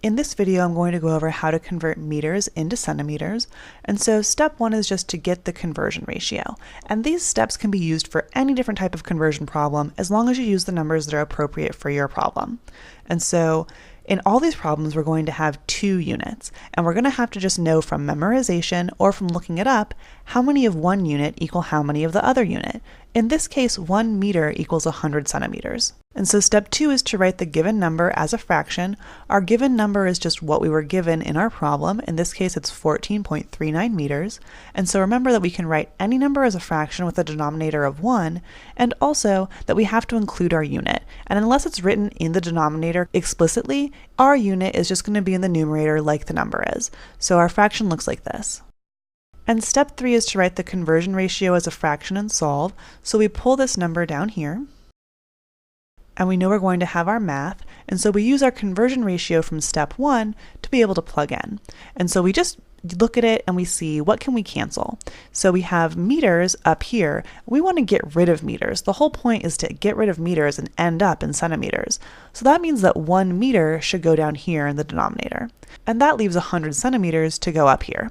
In this video, I'm going to go over how to convert meters into centimeters. And so step one is just to get the conversion ratio. And these steps can be used for any different type of conversion problem as long as you use the numbers that are appropriate for your problem. And so in all these problems, we're going to have 2 units, and we're going to have to just know from memorization or from looking it up how many of one unit equal how many of the other unit. In this case, 1 meter equals 100 centimeters. And so step 2 is to write the given number as a fraction. Our given number is just what we were given in our problem. In this case, it's 14.39 meters. And so remember that we can write any number as a fraction with a denominator of 1, and also that we have to include our unit. And unless it's written in the denominator explicitly, our unit is just going to be in the numerator like the number is. So our fraction looks like this. And step 3 is to write the conversion ratio as a fraction and solve. So we pull this number down here, and we know we're going to have our math, and so we use our conversion ratio from step 1 to be able to plug in. And so we just look at it and we see what can we cancel. So we have meters up here. We want to get rid of meters. The whole point is to get rid of meters and end up in centimeters. So that means that 1 meter should go down here in the denominator. And that leaves 100 centimeters to go up here.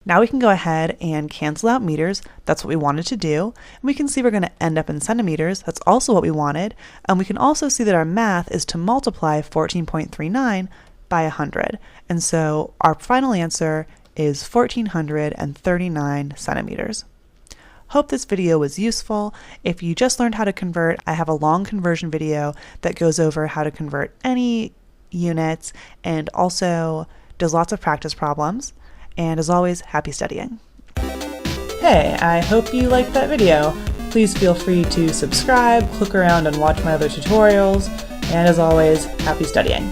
Now we can go ahead and cancel out meters. That's what we wanted to do. And we can see we're going to end up in centimeters. That's also what we wanted. And we can also see that our math is to multiply 14.39 by 100. And so our final answer is 1439 centimeters. Hope this video was useful. If you just learned how to convert, I have a long conversion video that goes over how to convert any units and also does lots of practice problems. And as always, happy studying. Hey, I hope you liked that video. Please feel free to subscribe, click around and watch my other tutorials, and as always, happy studying.